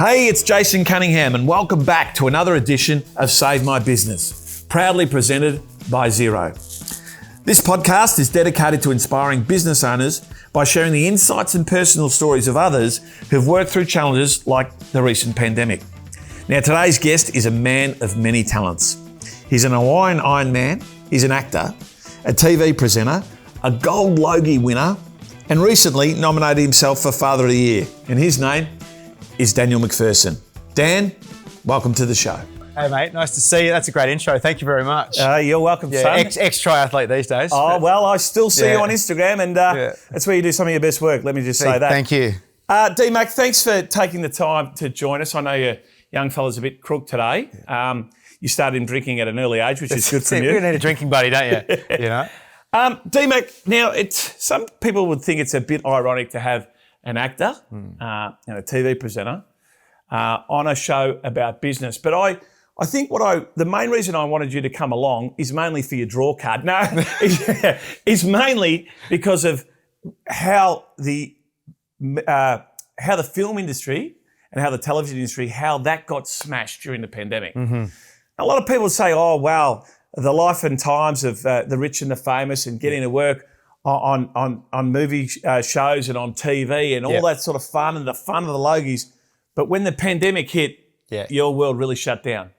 Hey, it's Jason Cunningham and welcome back to another edition of Save My Business, proudly presented by Xero. This podcast is dedicated to inspiring business owners by sharing the insights and personal stories of others who've worked through challenges like the recent pandemic. Now, today's guest is a man of many talents. He's an Hawaiian Ironman, he's an actor, a TV presenter, a Gold Logie winner, and recently nominated himself for Father of the Year. And his name is Dan MacPherson. Dan, welcome to the show. Hey mate, nice to see you. That's a great intro. Thank you very much. You're welcome, son. Ex-triathlete these days. Oh, well, I still see you on Instagram and that's where you do some of your best work. Let me just say that. Thank you. D-Mac, thanks for taking the time to join us. I know your young fella's a bit crook today. You started him drinking at an early age, which is good for you. You need a drinking buddy, don't you? You know? D-Mac, now, some people would think it's a bit ironic to have an actor and a TV presenter on a show about business. But I think the main reason I wanted you to come along is mainly for your draw card. No, it's mainly because of how the film industry and how the television industry, how that got smashed during the pandemic. Mm-hmm. A lot of people say, oh, wow, the life and times of the rich and the famous and getting to work on movie shows and on TV and all that sort of fun and the fun of the Logies. But when the pandemic hit, your world really shut down.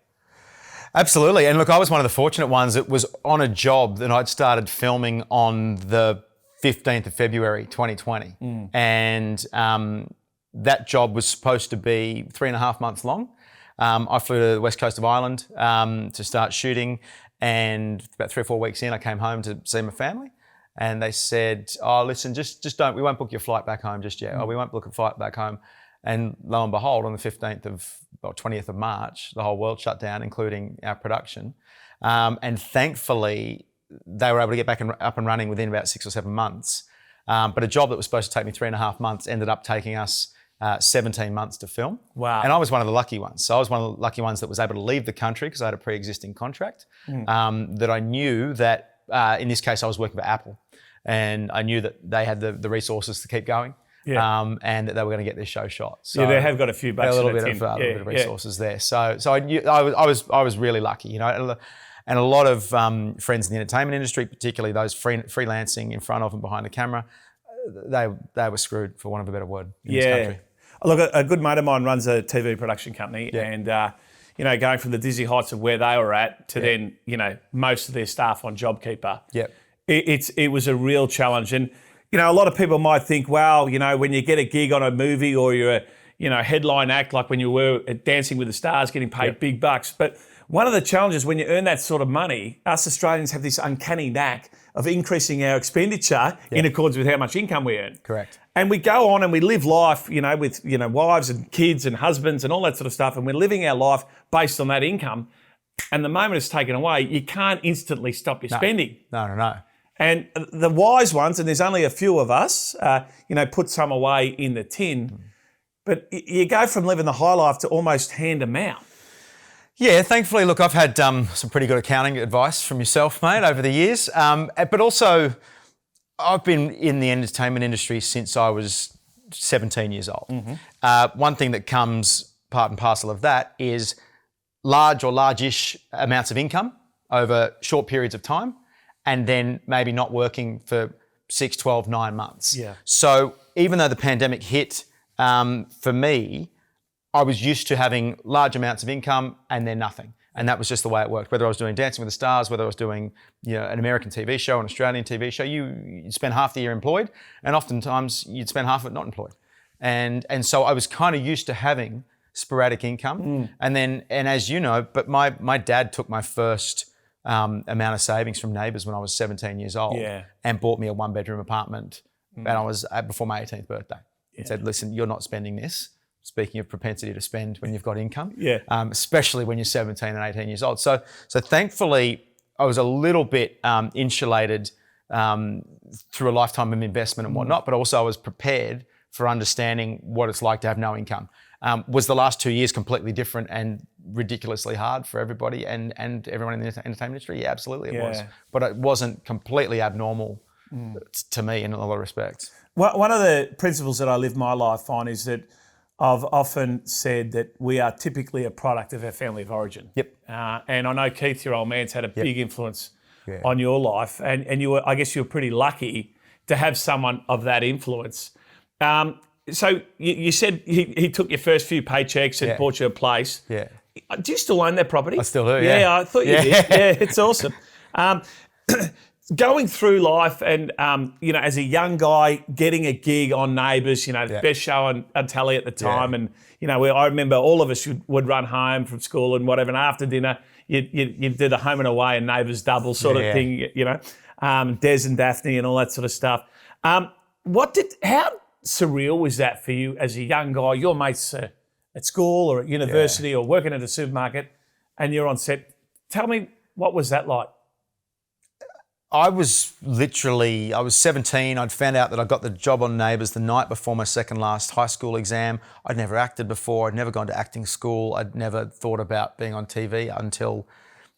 Absolutely. And look, I was one of the fortunate ones that was on a job that I'd started filming on the 15th of February, 2020. And that job was supposed to be 3.5 months long. I flew to the west coast of Ireland to start shooting. And about 3 or 4 weeks in, I came home to see my family. And they said, oh, listen, just don't, we won't book your flight back home just yet. Oh, we won't book a flight back home. And lo and behold, on the 20th of March, the whole world shut down, including our production. And thankfully, they were able to get back up and running within about 6 or 7 months. But a job that was supposed to take me 3.5 months ended up taking us 17 months to film. Wow. And I was one of the lucky ones. So I was one of the lucky ones that was able to leave the country because I had a pre-existing contract that I knew that, in this case, I was working for Apple. And I knew that they had the resources to keep going. Yeah. And that they were going to get this show shot. So they have got a few bucks. A little bit of resources there. So I knew I was really lucky, you know. And a lot of friends in the entertainment industry, particularly those freelancing in front of and behind the camera, they were screwed, for want of a better word, in this country. Look, a good mate of mine runs a TV production company, and going from the dizzy heights of where they were at to then most of their staff on JobKeeper. Yep. It was a real challenge. And, a lot of people might think, well, when you get a gig on a movie or you're a headline act, like when you were at Dancing with the Stars getting paid big bucks. But one of the challenges when you earn that sort of money, us Australians have this uncanny knack of increasing our expenditure in accordance with how much income we earn. Correct. And we go on and we live life, with, wives and kids and husbands and all that sort of stuff. And we're living our life based on that income. And the moment it's taken away, you can't instantly stop your spending. No. And the wise ones, and there's only a few of us, put some away in the tin. But you go from living the high life to almost hand to mouth. Yeah, thankfully, look, I've had some pretty good accounting advice from yourself, mate, over the years. But also, I've been in the entertainment industry since I was 17 years old. Mm-hmm. One thing that comes part and parcel of that is large or large-ish amounts of income over short periods of time, and then maybe not working for 6, 12, 9 months. Yeah. So even though the pandemic hit, for me, I was used to having large amounts of income and then nothing. And that was just the way it worked. Whether I was doing Dancing with the Stars, whether I was doing an American TV show, an Australian TV show, you'd spend half the year employed, and oftentimes you'd spend half of it not employed. And so I was kind of used to having sporadic income. And as you know, but my dad took my first amount of savings from neighbours when I was 17 years old and bought me a 1-bedroom apartment and I was before my 18th birthday. He said, listen, you're not spending this. Speaking of propensity to spend when you've got income, especially when you're 17 and 18 years old. So thankfully, I was a little bit insulated through a lifetime of investment and whatnot, but also I was prepared for understanding what it's like to have no income. Was the last 2 years completely different and ridiculously hard for everybody and everyone in the entertainment industry? Yeah, absolutely it was. But it wasn't completely abnormal to me in a lot of respects. One of the principles that I live my life on is that I've often said that we are typically a product of our family of origin. Yep. And I know Keith, your old man's had a big influence Yeah. on your life, and I guess you were pretty lucky to have someone of that influence. So you said he took your first few paychecks and bought you a place. Yeah. Do you still own that property? I still do, yeah. Yeah, I thought you did. Yeah, it's awesome. Going through life and, as a young guy, getting a gig on Neighbours, the best show on telly at the time. And, I remember all of us would run home from school and whatever, and after dinner, you'd do the home and away and Neighbours double sort of thing, Des and Daphne and all that sort of stuff. How surreal was that for you as a young guy? Your mates at school or at university or working at a supermarket and you're on set. Tell me, what was that like? I was 17. I'd found out that I got the job on Neighbours the night before my second last high school exam. I'd never acted before. I'd never gone to acting school. I'd never thought about being on TV until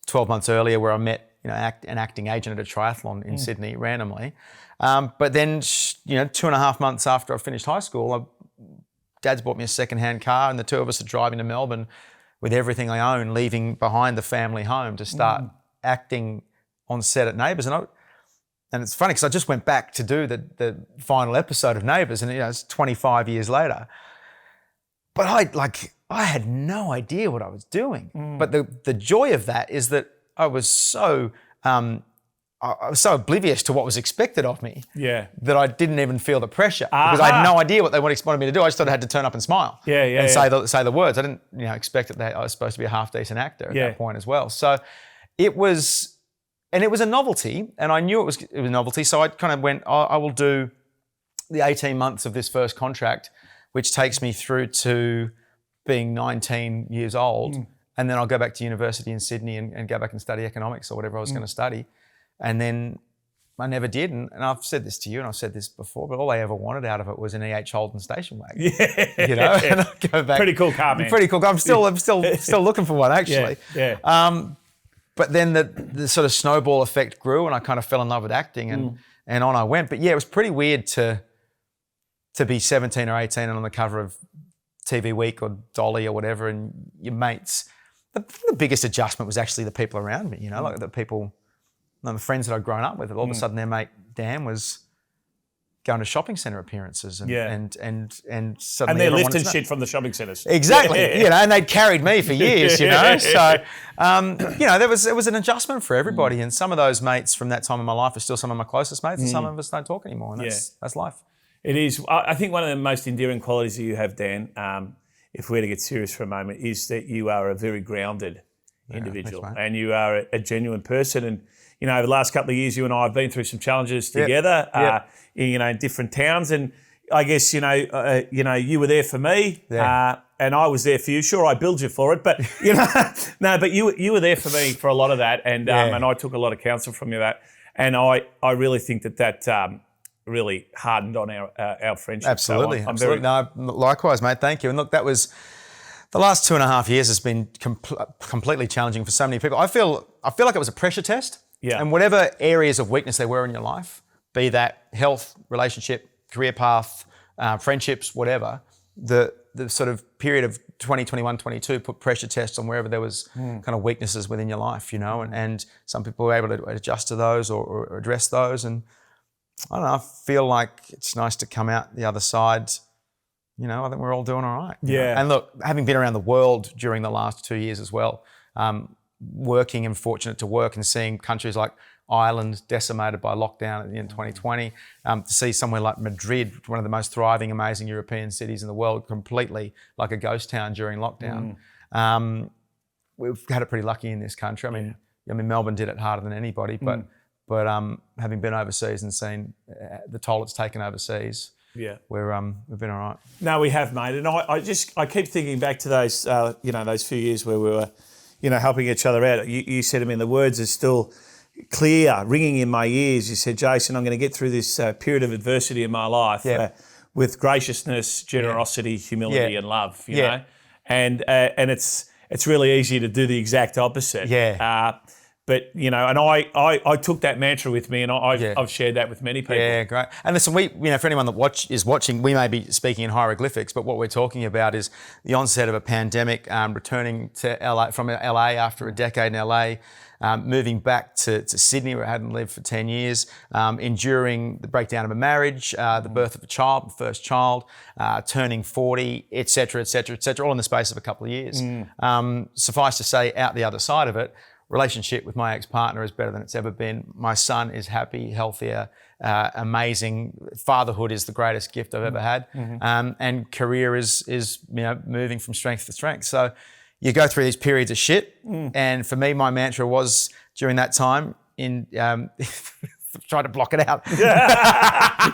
12 months earlier, where I met an acting agent at a triathlon in Sydney randomly. But then, 2.5 months after I finished high school, Dad's bought me a second-hand car, and the two of us are driving to Melbourne with everything I own, leaving behind the family home to start acting on set at Neighbours. And it's funny because I just went back to do the final episode of Neighbours, and it's 25 years later. But I had no idea what I was doing. But the joy of that is that I was so oblivious to what was expected of me that I didn't even feel the pressure because I had no idea what they wanted me to do. I just thought I had to turn up and smile and say the words. I didn't expect that I was supposed to be a half decent actor at that point as well. So it was a novelty, and I knew it was a novelty. So I kind of went, I will do the 18 months of this first contract, which takes me through to being 19 years old. And then I'll go back to university in Sydney and go back and study economics or whatever I was going to study. And then I never did. And I've said this to you and I've said this before, but all I ever wanted out of it was an E.H. Holden station wagon. And I go back. Pretty cool car, man. Pretty cool car. I'm still looking for one, actually. But then the sort of snowball effect grew and I kind of fell in love with acting and on I went. But it was pretty weird to be 17 or 18 and on the cover of TV Week or Dolly or whatever, and your mates. The biggest adjustment was actually the people around me, like the people, the friends that I'd grown up with. All of a sudden their mate Dan was going to shopping centre appearances and suddenly and they're lifting shit from the shopping centres. Exactly, and they'd carried me for years, So, there was an adjustment for everybody, and some of those mates from that time in my life are still some of my closest mates, and some of us don't talk anymore, and that's life. It is. I think one of the most endearing qualities that you have, Dan, if we're to get serious for a moment, is that you are a very grounded individual, thanks, and you are a genuine person. And over the last couple of years, you and I have been through some challenges together, in different towns. And I guess you were there for me, and I was there for you. Sure, I billed you for it, but but you were there for me for a lot of that, and I took a lot of counsel from you that, and I really think that really hardened on our friendship. Absolutely, absolutely. No, likewise, mate. Thank you. And look, that was the last 2.5 years has been completely challenging for so many people. I feel like it was a pressure test. Yeah. And whatever areas of weakness there were in your life, be that health, relationship, career path, friendships, whatever, the sort of period of 2021, 22 put pressure tests on wherever there was kind of weaknesses within your life, and some people were able to adjust to those or address those. And I don't know, I feel like it's nice to come out the other side. I think we're all doing all right. Yeah. And look, having been around the world during the last 2 years as well, working and fortunate to work and seeing countries like Ireland decimated by lockdown at the end of 2020, to see somewhere like Madrid, one of the most thriving, amazing European cities in the world, completely like a ghost town during lockdown. We've had it pretty lucky in this country. I mean, Melbourne did it harder than anybody, but having been overseas and seen the toll it's taken overseas, we've been all right. No, we have, mate. And I keep thinking back to those those few years where we were helping each other out. You said to me, the words are still clear, ringing in my ears. You said, Jason, I'm going to get through this period of adversity in my life with graciousness, generosity, humility, and love. You know, and it's really easy to do the exact opposite. But, you know, and I took that mantra with me, and I've shared that with many people. Yeah, great. And listen, for anyone that is watching, we may be speaking in hieroglyphics, but what we're talking about is the onset of a pandemic, returning to LA from LA after a decade in LA, moving back to Sydney, where I hadn't lived for 10 years, enduring the breakdown of a marriage, the birth of a child, first child, turning 40, et cetera, all in the space of a couple of years. Suffice to say, out the other side of it, relationship with my ex-partner is better than it's ever been. My son is happy, healthier, amazing. Fatherhood is the greatest gift I've ever had. And career is moving from strength to strength. So you go through these periods of shit. And for me, my mantra was during that time try to block it out.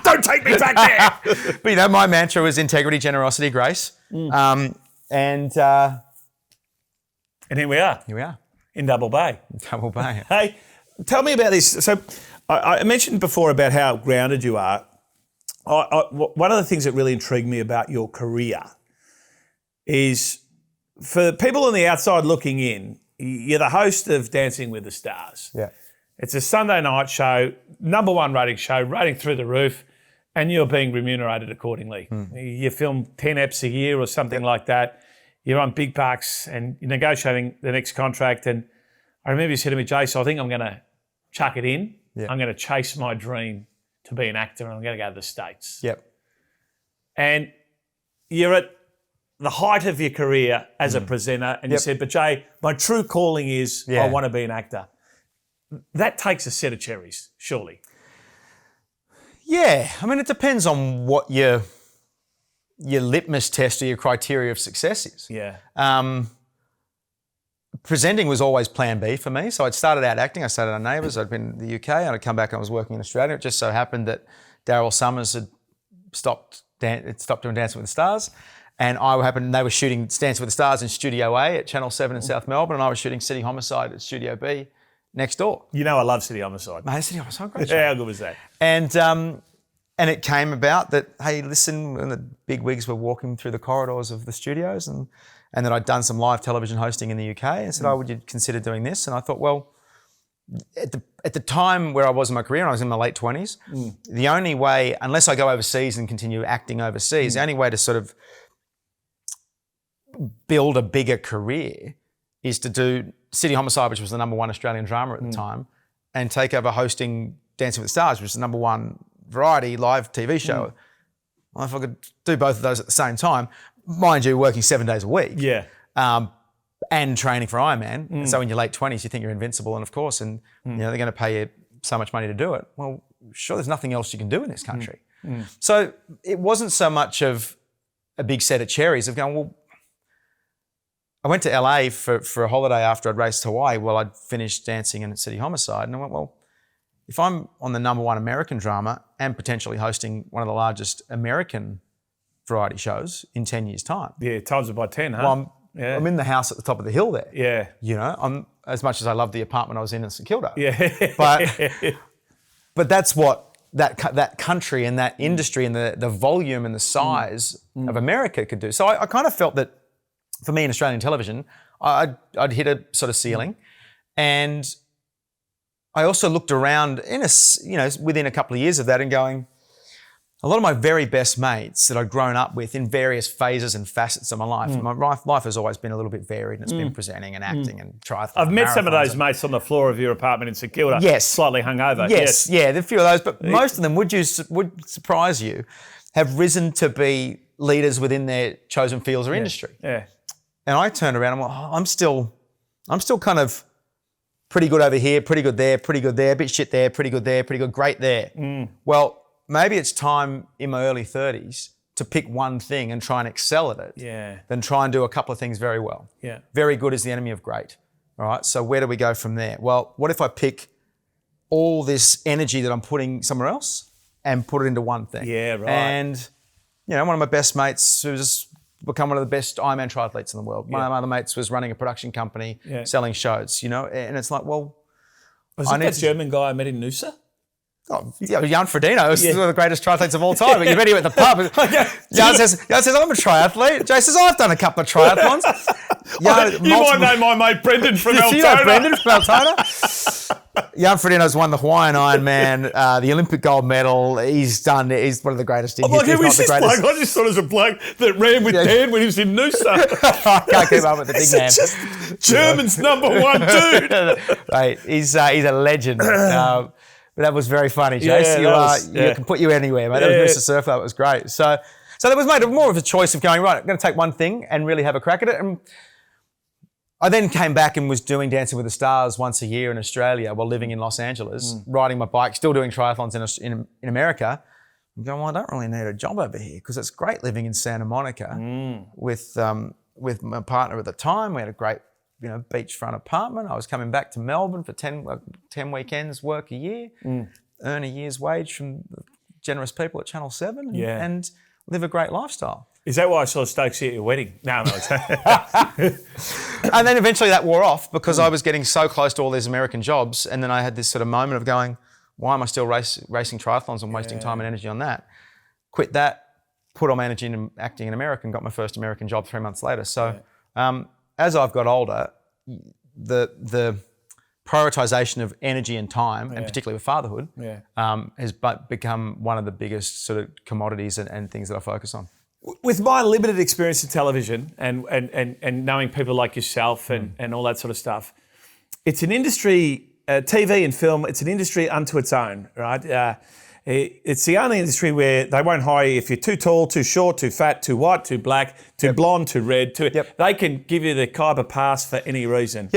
Don't take me back there. But my mantra was integrity, generosity, grace. And here we are. In Double Bay. Hey, tell me about this. So I mentioned before about how grounded you are. One of the things that really intrigued me about your career is, for people on the outside looking in, you're the host of Dancing with the Stars. Yeah. It's a Sunday night show, number one rating show, rating through the roof, and you're being remunerated accordingly. You film 10 eps a year or something like that. You're on big bucks and you're negotiating the next contract. And I remember you said to me, Jace, I think I'm going to chuck it in. Yeah. I'm going to chase my dream to be an actor, and I'm going to go to the States. Yep. And you're at the height of your career as a presenter, and you said, but Jay, my true calling is I want to be an actor. That takes a set of cherries, surely. Yeah. I mean, it depends on what your litmus test or your criteria of success is. Yeah. Presenting was always plan B for me. So I'd started out acting. I started on Neighbours. I'd been in the UK, and I'd come back and I was working in Australia. It just so happened that Daryl Summers had stopped doing Dancing with the Stars, and they were shooting Dancing with the Stars in Studio A at Channel 7 in South Melbourne, and I was shooting City Homicide at Studio B next door. You know I love City Homicide. Mate, City Homicide, great show. How good was that? And it came about that, hey, listen, when the big wigs were walking through the corridors of the studios, and that I'd done some live television hosting in the UK, and said, would you consider doing this? And I thought, well, at the time where I was in my career, and I was in my late 20s, the only way, unless I go overseas and continue acting overseas, the only way to sort of build a bigger career is to do City Homicide, which was the number one Australian drama at the time, and take over hosting Dancing with the Stars, which was the number one variety live TV show. Well, if I could do both of those at the same time, mind you, working 7 days a week. Yeah. And training for Ironman. So in your late 20s, you think you're invincible, and of course, they're going to pay you so much money to do it. Well, sure, there's nothing else you can do in this country. So it wasn't so much of a big set of cherries of going, well, I went to LA for a holiday after I'd raced Hawaii. Well, I'd finished dancing in City Homicide, and I went, well, if I'm on the number one American drama and potentially hosting one of the largest American variety shows in 10 years' time. Yeah, times it by 10, huh? Well, I'm in the house at the top of the hill there. Yeah. You know, I'm, as much as I love the apartment I was in St Kilda. Yeah. But that's what that country and that industry and the volume and the size of America could do. So I kind of felt that for me in Australian television, I'd hit a sort of ceiling. And I also looked around within a couple of years of that and going, a lot of my very best mates that I'd grown up with in various phases and facets of my life. My life has always been a little bit varied, and it's been presenting and acting and triathlon. I've met some of those mates on the floor of your apartment in St Kilda. Yes. Slightly hungover. Yes. Yeah, there are a few of those, but most of them would surprise you, have risen to be leaders within their chosen fields or industry. Yeah. And I turned around and went, I'm still kind of pretty good over here, pretty good there, a bit shit there, pretty good there, pretty good, great there. Well, maybe it's time in my early 30s to pick one thing and try and excel at it than try and do a couple of things very well. Yeah. Very good is the enemy of great. All right, so where do we go from there? Well, what if I pick all this energy that I'm putting somewhere else and put it into one thing? Yeah, right. And, one of my best mates who's become one of the best Ironman triathletes in the world. One of my other mates was running a production company, selling shows, and it's like, well... Was that German guy I met in Noosa? Oh, yeah, Jan Frodeno is one of the greatest triathletes of all time. But you met him at the pub. Jan says, I'm a triathlete. Jay says, I've done a couple of triathlons. You might know my mate Brendan from Altona. You know Brendan from Altona? Jan Frodeno's won the Hawaiian Ironman, the Olympic gold medal. He's one of the greatest in history. Who is this bloke? I just thought it was a bloke that ran with Dan when he was in Noosa. I can't keep up with the big man. Just German's number one dude. Right, he's a legend. But that was very funny, Jace. You can put you anywhere, mate. That was Mr. Surfer. That was great. So that was made more of a choice of going, right, I'm going to take one thing and really have a crack at it. And I then came back and was doing Dancing with the Stars once a year in Australia while living in Los Angeles, riding my bike, still doing triathlons in America. I'm going, well, I don't really need a job over here because it's great living in Santa Monica with my partner at the time. We had a great beachfront apartment. I was coming back to Melbourne for 10 weekends, work a year, earn a year's wage from generous people at Channel 7 and live a great lifestyle. Is that why I saw Stokesy at your wedding? No. And then eventually that wore off because I was getting so close to all these American jobs, and then I had this sort of moment of going, why am I still racing triathlons and wasting time and energy on that? Quit that, put all my energy into acting in America and got my first American job 3 months later. So as I've got older, the prioritization of energy and time, and particularly with fatherhood, has become one of the biggest sort of commodities and things that I focus on. With my limited experience in television and knowing people like yourself and all that sort of stuff, it's an industry, TV and film, it's an industry unto its own, right? It's the only industry where they won't hire you if you're too tall, too short, too fat, too white, too black, too blonde, too red. They can give you the Khyber pass for any reason.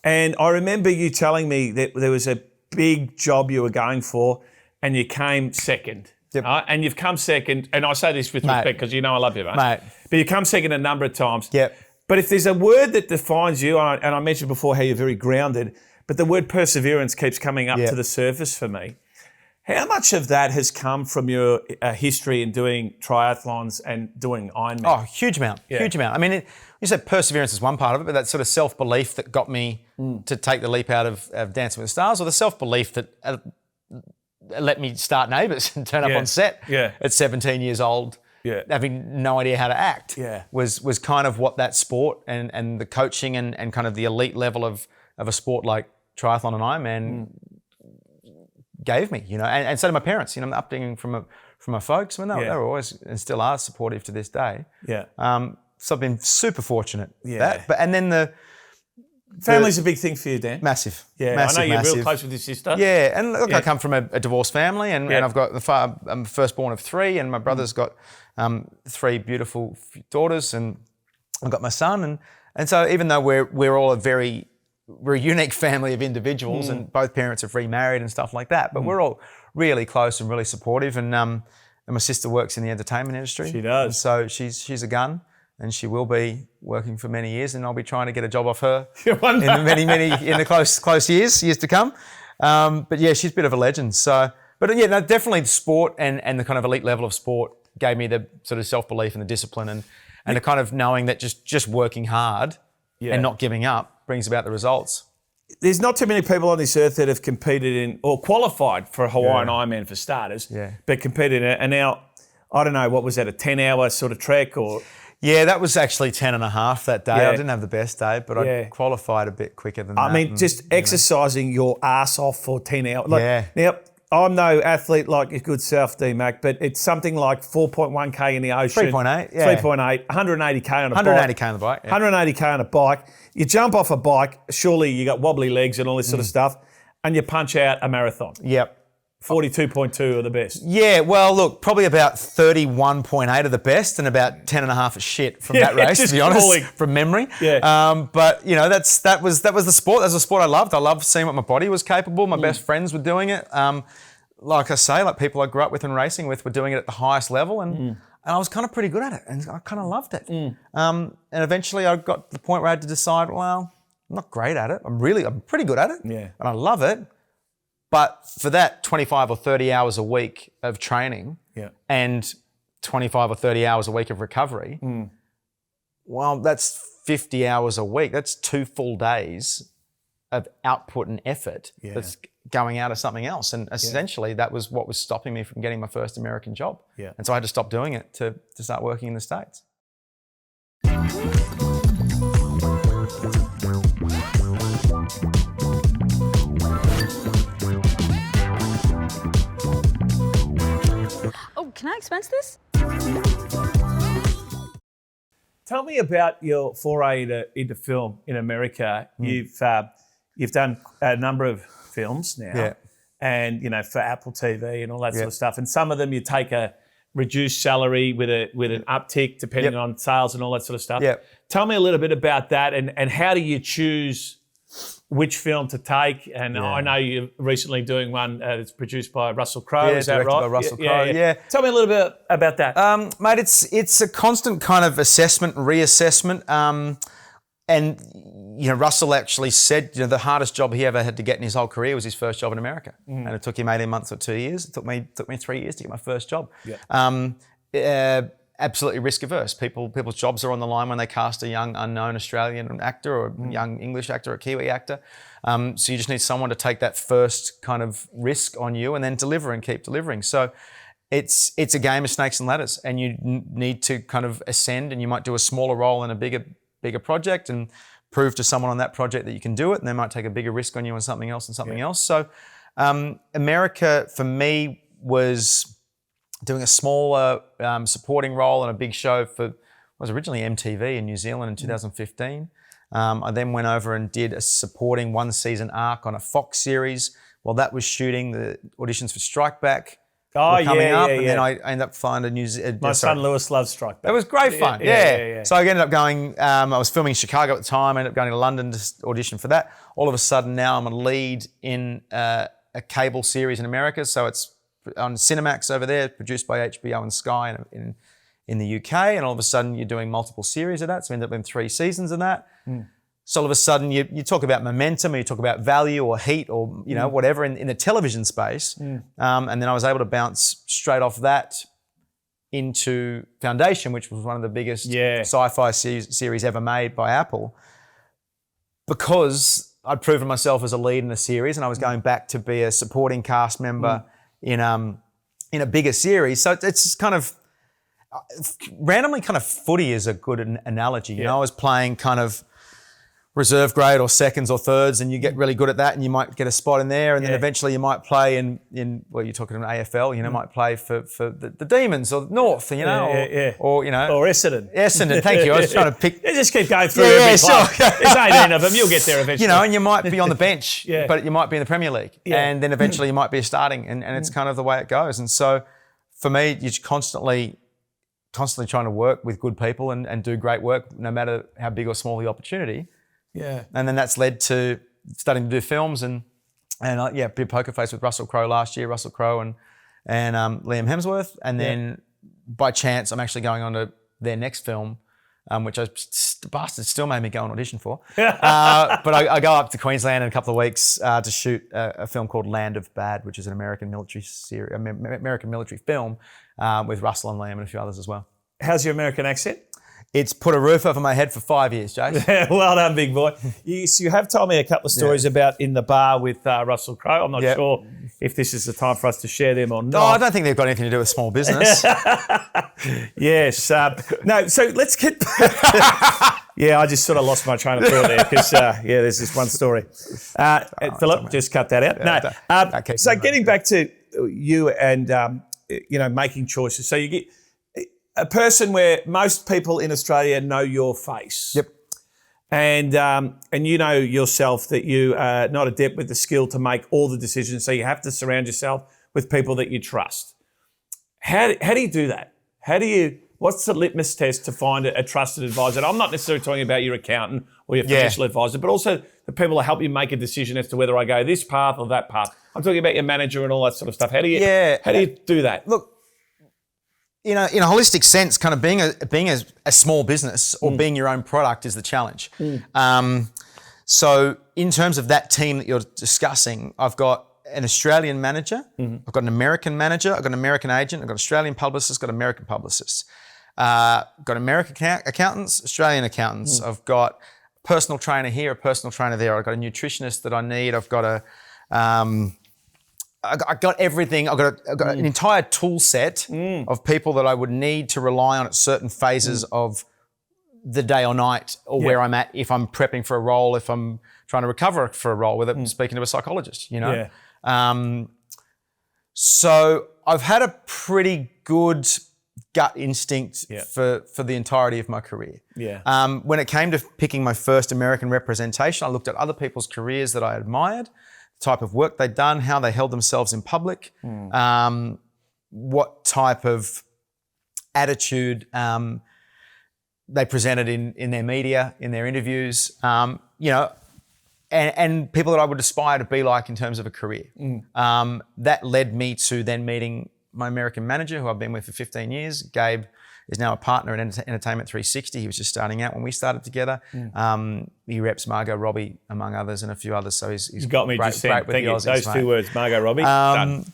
And I remember you telling me that there was a big job you were going for and you came second. And you've come second, and I say this with respect because I love you, mate. But you come second a number of times. But if there's a word that defines you, and I mentioned before how you're very grounded, but the word perseverance keeps coming up to the surface for me. How much of that has come from your history in doing triathlons and doing Ironman? Oh, huge amount. I mean, you said perseverance is one part of it, but that sort of self-belief that got me to take the leap out of Dancing with the Stars, or the self-belief that let me start Neighbours and turn up on set at 17 years old, having no idea how to act, was kind of what that sport and the coaching and kind of the elite level of a sport like triathlon and Ironman gave me, and so did my parents. I'm upbringing from my folks. I mean, they were always and still are supportive to this day. So I've been super fortunate. And then family's a big thing for you, Dan. Massive. Massive, I know you're real close with your sister. And look, I come from a divorced family, and I've got I'm firstborn of three, and my brother's got 3 beautiful daughters, and I've got my son, and so even though we're all we're a unique family of individuals, and both parents have remarried and stuff like that, but we're all really close and really supportive, and my sister works in the entertainment industry. She does. And so she's a gun. And she will be working for many years, and I'll be trying to get a job off her in the close years to come. But yeah, she's a bit of a legend. So, but definitely the sport and the kind of elite level of sport gave me the sort of self-belief and the discipline and the kind of knowing that just working hard and not giving up brings about the results. There's not too many people on this earth that have competed in or qualified for a Hawaiian Ironman for starters, but competed in it. And now, I don't know, what was that, a 10-hour sort of trek or... Yeah, that was actually 10 and a half that day. I didn't have the best day, but I qualified a bit quicker than that. I mean, just exercising your ass off for 10 hours. Now, I'm no athlete like your good self, D Mac, but it's something like 4.1K in the ocean. 3.8, 3.8, 180K on a bike. 180K on the bike. 180K on a bike. You jump off a bike, surely you got wobbly legs and all this sort of stuff, and you punch out a marathon. 42.2 are the best. Yeah, well, look, probably about 31.8 are the best and about 10.5 are shit from that race, to be honest, from memory. But, that was the sport. That was a sport I loved. I loved seeing what my body was capable. My best friends were doing it. Like I say, like people I grew up with and racing with were doing it at the highest level, and I was kind of pretty good at it, and I kind of loved it. And eventually I got to the point where I had to decide, well, I'm not great at it. I'm pretty good at it, and I love it. But for that 25 or 30 hours a week of training and 25 or 30 hours a week of recovery, well, that's 50 hours a week. That's 2 full days of output and effort that's going out as something else. And essentially that was what was stopping me from getting my first American job. Yeah. And so I had to stop doing it to start working in the States. Oh, can I expense this? Tell me about your foray into film in America. You've done a number of films now, and for Apple TV and all that sort of stuff. And some of them you take a reduced salary with an uptick depending on sales and all that sort of stuff. Tell me a little bit about that, and how do you choose which film to take? And I know you're recently doing one that's produced by Russell Crowe. Is that right? By Russell Crowe. Yeah. Tell me a little bit about that. Mate, it's a constant kind of assessment and reassessment. And Russell actually said, the hardest job he ever had to get in his whole career was his first job in America, and it took him 18 months or 2 years. It took me 3 years to get my first job. Absolutely risk averse. People's jobs are on the line when they cast a young unknown Australian actor or a young English actor or a Kiwi actor. So you just need someone to take that first kind of risk on you and then deliver and keep delivering. So it's a game of snakes and ladders, and you need to kind of ascend, and you might do a smaller role in a bigger project and prove to someone on that project that you can do it, and they might take a bigger risk on you on something else and something else. So America for me was doing a smaller supporting role in a big show was originally MTV in New Zealand in 2015. I then went over and did a supporting 1-season arc on a Fox series. While that was shooting, the auditions for Strike Back were coming up, and then I ended up finding My son Lewis loves Strike Back. It was great fun, So I ended up going, I was filming in Chicago at the time, I ended up going to London to audition for that. All of a sudden now I'm a lead in a cable series in America, so it's on Cinemax over there, produced by HBO and Sky in the UK, and all of a sudden you're doing multiple series of that, so we ended up in 3 seasons of that. So all of a sudden you talk about momentum, or you talk about value or heat or whatever in the television space, and then I was able to bounce straight off that into Foundation, which was one of the biggest sci-fi series ever made by Apple, because I'd proven myself as a lead in the series, and I was going back to be a supporting cast member in a bigger series. So it's just kind of randomly, kind of footy is a good analogy. I was playing kind of reserve grade or seconds or thirds, and you get really good at that, and you might get a spot in there, and then eventually you might play in well, you're talking about AFL, might play for the Demons or North, or Essendon. Essendon, thank you. I was trying to pick. You just keep going through every club. There's 18 of them. You'll get there eventually. And you might be on the bench, but you might be in the Premier League, and then eventually you might be starting, and it's kind of the way it goes. And so, for me, you're constantly trying to work with good people and do great work, no matter how big or small the opportunity. And then that's led to starting to do films and did Poker Face with Russell Crowe last year, Russell Crowe and Liam Hemsworth. And then by chance, I'm actually going on to their next film, which the bastard still made me go and audition for. But I go up to Queensland in a couple of weeks to shoot a film called Land of Bad, which is an American military film with Russell and Liam and a few others as well. How's your American accent? It's put a roof over my head for 5 years, Jace. Well done, big boy. You have told me a couple of stories about in the bar with Russell Crowe. I'm not sure if this is the time for us to share them or not. No, I don't think they've got anything to do with small business. Yes. No, so let's get back. I just sort of lost my train of thought there because, there's this one story. Philip, just cut that out. So getting back to you and, making choices. So you get a person where most people in Australia know your face. And you know yourself that you are not adept with the skill to make all the decisions, so you have to surround yourself with people that you trust. How do you do that? What's the litmus test to find a trusted advisor? And I'm not necessarily talking about your accountant or your financial advisor, but also the people that help you make a decision as to whether I go this path or that path. I'm talking about your manager and all that sort of stuff. How do you do that? Look, in a holistic sense, kind of being a small business or being your own product is the challenge. So in terms of that team that you're discussing, I've got an Australian manager, I've got an American manager, I've got an American agent, I've got an Australian publicist, got American publicists. Got American accountants, Australian accountants. I've got a personal trainer here, a personal trainer there. I've got a nutritionist that I need. I've got I got everything. I got an entire tool set of people that I would need to rely on at certain phases of the day or night, or where I'm at if I'm prepping for a role, if I'm trying to recover for a role, whether I'm speaking to a psychologist, you know. Yeah. So I've had a pretty good gut instinct for the entirety of my career. Yeah. When it came to picking my first American representation, I looked at other people's careers that I admired, the type of work they'd done, how they held themselves in public, what type of attitude they presented in their media, in their interviews, you know, and people that I would aspire to be like in terms of a career. That led me to then meeting my American manager, who I've been with for 15 years. Gabe is now a partner at Entertainment 360. He was just starting out when we started together. He reps Margot Robbie, among others, and a few others. So he's got me great, just saying, great with thank the you. Aussies, Those mate. two words, Margot Robbie. Done.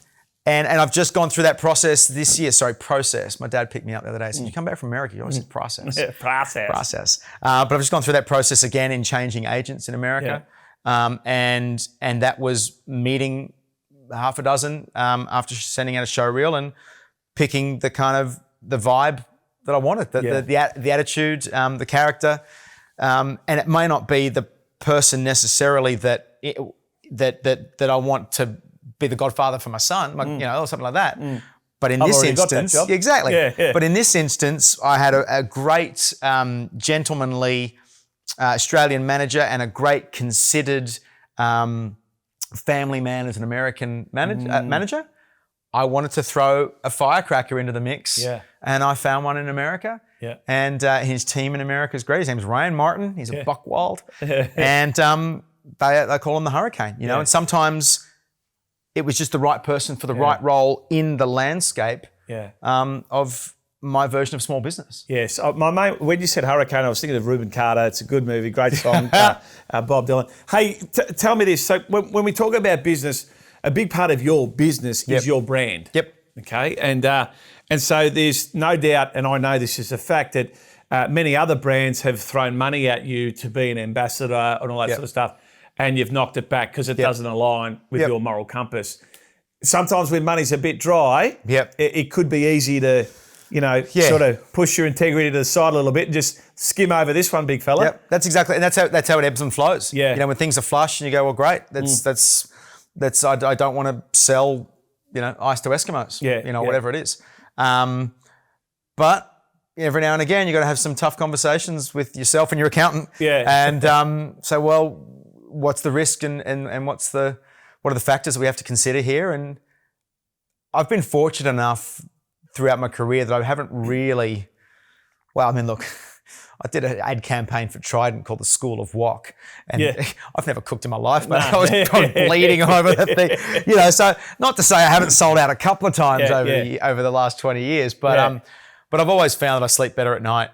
And I've just gone through that process this year. Sorry, process. My dad picked me up the other day and said, you come back from America, you always said process. Process. But I've just gone through that process again in changing agents in America. And that was meeting half a dozen after sending out a show reel and picking the kind of the vibe that I wanted, the attitude, the character. And it may not be the person necessarily that I want to be the godfather for my son, like, you know, or something like that. But in this instance, exactly. But in this instance, I had a great gentlemanly Australian manager and a great considered family man as an American manager. I wanted to throw a firecracker into the mix, and I found one in America. And his team in America is great. His name's Ryan Martin. He's a buck wild, and they call him the Hurricane. You know, and sometimes it was just the right person for the right role in the landscape of my version of small business. Yes. My mate, when you said Hurricane, I was thinking of Reuben Carter. It's a good movie, great song, Bob Dylan. Hey, tell me this. So when we talk about business, a big part of your business is your brand. Okay. And so there's no doubt, and I know this is a fact, that many other brands have thrown money at you to be an ambassador and all that sort of stuff, and you've knocked it back because it doesn't align with your moral compass. Sometimes when money's a bit dry, it could be easy to, you know, sort of push your integrity to the side a little bit and just skim over this one, big fella. That's exactly, and that's how it ebbs and flows. You know, when things are flush and you go, well, great, that's I don't want to sell, you know, ice to Eskimos, you know, whatever it is. But every now and again, you've got to have some tough conversations with yourself and your accountant. And so, well, what's the risk and what are the factors we have to consider here? And I've been fortunate enough throughout my career that I haven't really, well, I mean, look, I did an ad campaign for Trident called the School of Wok. And I've never cooked in my life, but I was bleeding over the thing. You know, so not to say I haven't sold out a couple of times over the last 20 years, but I've always found that I sleep better at night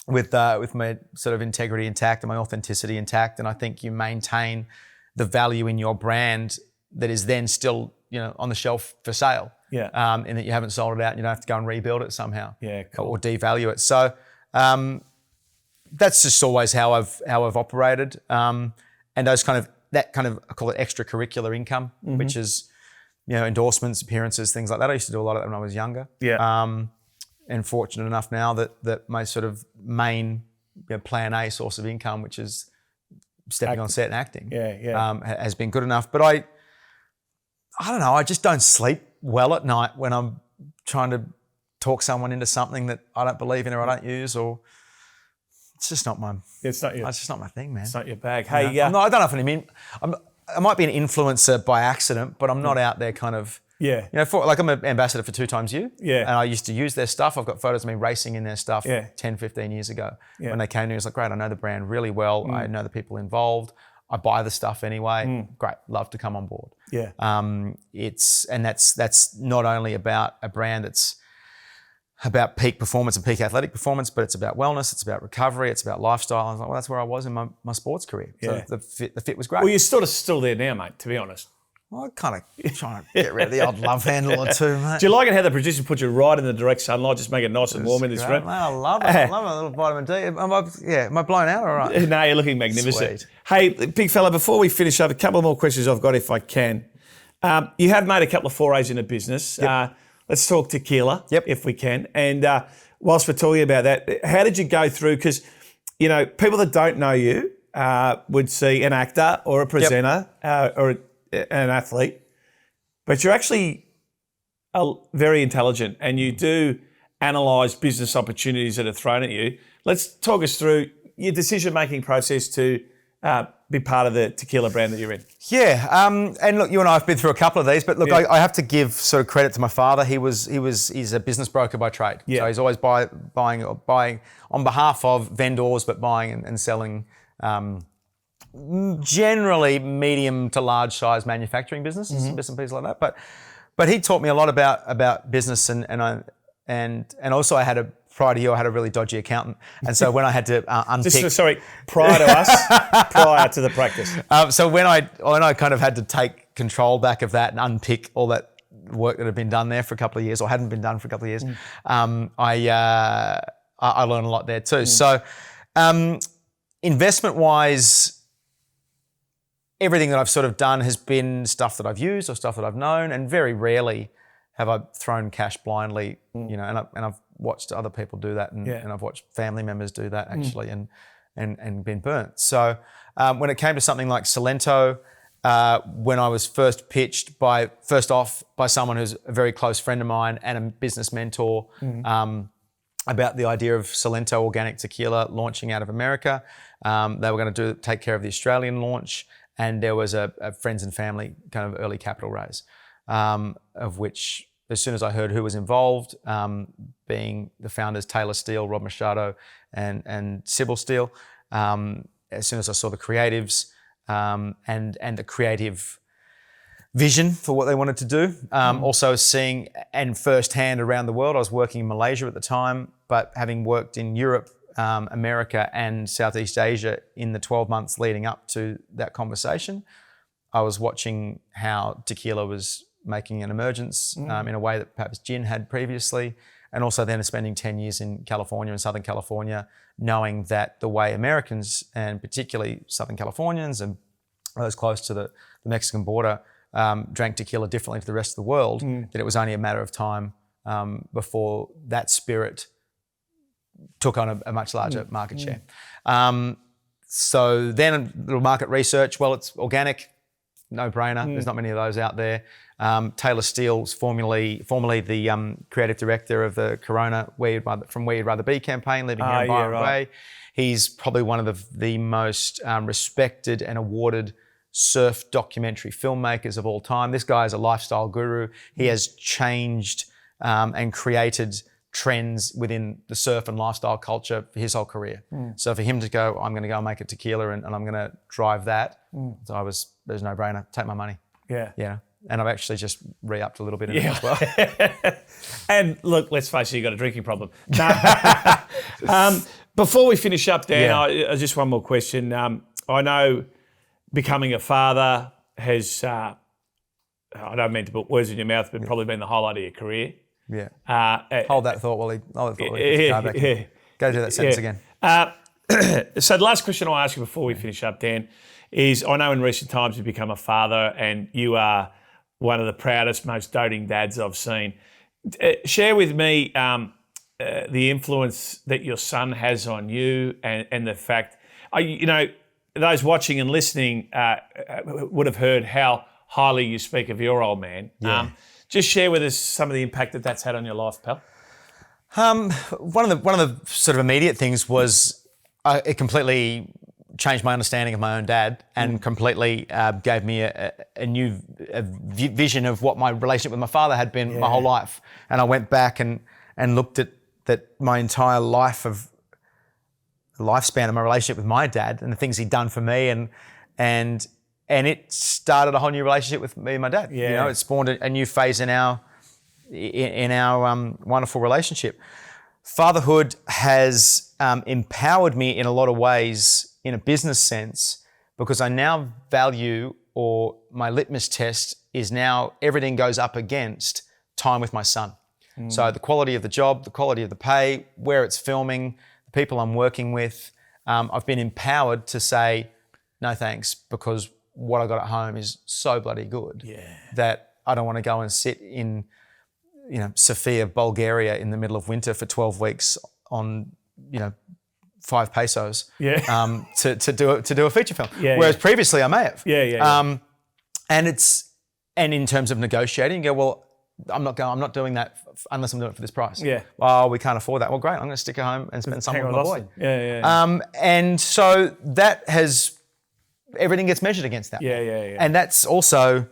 with my sort of integrity intact and my authenticity intact. And I think you maintain the value in your brand that is then still, you know, on the shelf for sale. And that you haven't sold it out and you don't have to go and rebuild it somehow. Or devalue it. So that's just always how I've operated. And those kind of, I call it extracurricular income, which is, you know, endorsements, appearances, things like that. I used to do a lot of that when I was younger. And fortunate enough now that my sort of main, you know, plan A source of income, which is stepping on set and acting, has been good enough. But I don't know, I just don't sleep well at night when I'm trying to talk someone into something that I don't believe in or I don't use, or it's just not my. It's just not my thing, man. It's not your bag. Hey, I don't know if I might be an influencer by accident, but I'm not out there kind of. You know, I'm an ambassador for 2 Times You. And I used to use their stuff. I've got photos of me racing in their stuff 10, 15 years ago. When they came to me, I was like, great, I know the brand really well. I know the people involved. I buy the stuff anyway. Great, love to come on board. That's not only about a brand that's about peak performance and peak athletic performance, but it's about wellness, it's about recovery, it's about lifestyle. I was like, well, that's where I was in my sports career. So the fit was great. Well, you're sort of still there now, mate, to be honest. I kind of trying to get rid of the odd love handle or two, mate. Do you like it how the producer puts you right in the direct sunlight, just make it nice and warm in this room? Mate, I love it. I love a little vitamin D. Am I blown out all right? No, you're looking magnificent. Sweet. Hey, big fella, before we finish up, a couple more questions I've got if I can. You have made a couple of forays into business. Yep. Let's talk tequila, Yep. if we can. And whilst we're talking about that, how did you go through? Because, people that don't know you would see an actor or a presenter or an athlete, but you're actually very intelligent and you do analyse business opportunities that are thrown at you. Let's talk us through your decision-making process to be part of the tequila brand that you're in. Yeah, and look, you and I have been through a couple of these, but look, I have to give sort of credit to my father. He's a business broker by trade. Yeah. So he's always buying on behalf of vendors, but buying and selling generally medium to large size manufacturing businesses, bits and pieces like that. But he taught me a lot about business and also I had prior to you, I had a really dodgy accountant. And so when I had to unpick... prior to us, prior to the practice. So when I kind of had to take control back of that and unpick all that work that had been done there for a couple of years or hadn't been done for a couple of years, I learned a lot there too. So investment-wise, everything that I've sort of done has been stuff that I've used or stuff that I've known, and very rarely have I thrown cash blindly, and I've watched other people do that, and I've watched family members do that actually, and been burnt. So when it came to something like Salento, when I was first pitched by someone who's a very close friend of mine and a business mentor, about the idea of Salento organic tequila launching out of America, they were going to take care of the Australian launch, and there was a friends and family kind of early capital raise, of which, as soon as I heard who was involved, being the founders Taylor Steele, Rob Machado, and Sybil Steele, as soon as I saw the creatives and the creative vision for what they wanted to do, also seeing and firsthand around the world, I was working in Malaysia at the time, but having worked in Europe, America and Southeast Asia in the 12 months leading up to that conversation, I was watching how tequila was making an emergence in a way that perhaps gin had previously, and also then spending 10 years in California and Southern California, knowing that the way Americans, and particularly Southern Californians and those close to the Mexican border, drank tequila differently to the rest of the world, that it was only a matter of time before that spirit took on a much larger market share. So then a little market research, well, it's organic, no brainer. There's not many of those out there. Taylor Steele's formerly the creative director of the Corona from Where You'd Rather Be campaign, living here in Byron Bay. He's probably one of the most respected and awarded surf documentary filmmakers of all time. This guy is a lifestyle guru. He has changed and created trends within the surf and lifestyle culture for his whole career. So for him to go, I'm going to go and make a tequila and I'm going to drive that. So there's no brainer. Take my money. Yeah. And I've actually just re-upped a little bit in it as well. And look, let's face it, you've got a drinking problem. Before we finish up, Dan, just one more question. I know becoming a father has, I don't mean to put words in your mouth, but probably been the highlight of your career. Hold that thought, Wally. Go do that sentence again. So the last question I'll ask you before we finish up, Dan, is I know in recent times you've become a father and you are one of the proudest, most doting dads I've seen. Share with me the influence that your son has on you and the fact, those watching and listening would have heard how highly you speak of your old man. Just share with us some of the impact that that's had on your life, pal. One of the sort of immediate things was it completely changed my understanding of my own dad and completely gave me a new vision of what my relationship with my father had been my whole life. And I went back and looked at that my entire lifespan of my relationship with my dad and the things he'd done for me, and it started a whole new relationship with me and my dad. It spawned a new phase in our wonderful relationship. Fatherhood has empowered me in a lot of ways in a business sense, because I now value, or my litmus test is now everything goes up against time with my son. So the quality of the job, the quality of the pay, where it's filming, the people I'm working with, I've been empowered to say, no thanks, because what I got at home is so bloody good that I don't want to go and sit in, Sofia, Bulgaria in the middle of winter for 12 weeks on, 5 pesos to do a feature film. Whereas previously I may have. And in terms of negotiating, you go, well, I'm not doing that unless I'm doing it for this price. Well, we can't afford that. Well, great. I'm going to stick at home and spend some with my boy. And so that has, everything gets measured against that. And that's also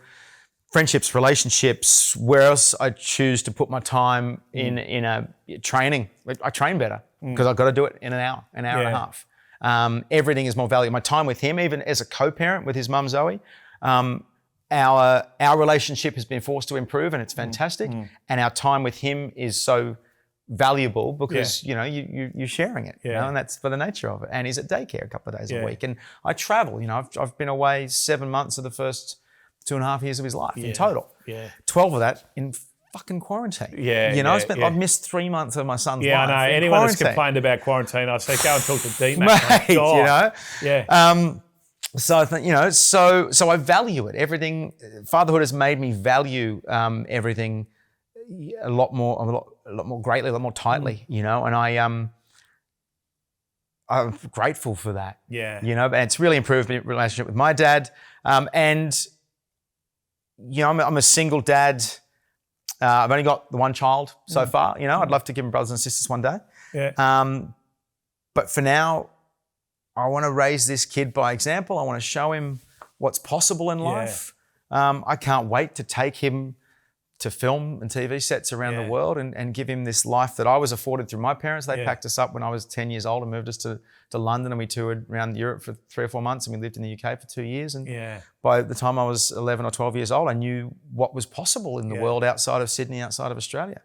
friendships, relationships, where else I choose to put my time in a training. I train better because I've got to do it in an hour and a half. Everything is more valuable. My time with him, even as a co-parent with his mum, Zoe, our relationship has been forced to improve, and it's fantastic. And our time with him is so valuable because you're sharing it, and that's for the nature of it. And he's at daycare a couple of days a week, and I travel. I've been away 7 months of the first 2.5 years of his life in total. 12 of that in fucking quarantine. I've missed 3 months of my son's life. I know. Anyone that's complained about quarantine, I say go and talk to D-Mac. So I think, so I value it. Everything, fatherhood has made me value everything a lot more greatly, a lot more tightly, and I'm grateful for that. And it's really improved my relationship with my dad. I'm a single dad. I've only got the one child so far. I'd love to give him brothers and sisters one day. But for now, I want to raise this kid by example. I want to show him what's possible in life. I can't wait to take him to film and TV sets around the world and give him this life that I was afforded through my parents. They packed us up when I was 10 years old and moved us to London, and we toured around Europe for 3 or 4 months, and we lived in the UK for 2 years. And by the time I was 11 or 12 years old, I knew what was possible in the world outside of Sydney, outside of Australia.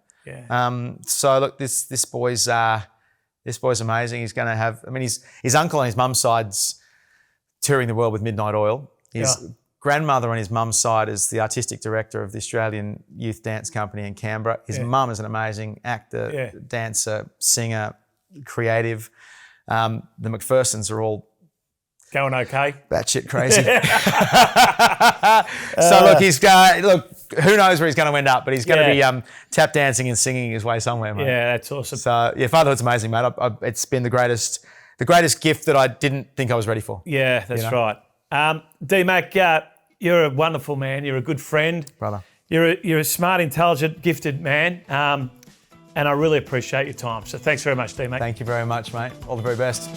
So look, this boy's amazing. He's going to have, his uncle on his mum's side's touring the world with Midnight Oil. His grandmother on his mum's side is the artistic director of the Australian Youth Dance Company in Canberra. His mum is an amazing actor, dancer, singer, creative. The MacPhersons are all going okay. Batshit crazy. So look, who knows where he's going to end up, but he's going to be tap dancing and singing his way somewhere, mate. Yeah, that's awesome. So fatherhood's amazing, mate. It's been the greatest gift that I didn't think I was ready for. Yeah, that's right. D-Mac, you're a wonderful man. You're a good friend. Brother. You're a smart, intelligent, gifted man. And I really appreciate your time. So thanks very much, D-Mac. Thank you very much, mate. All the very best.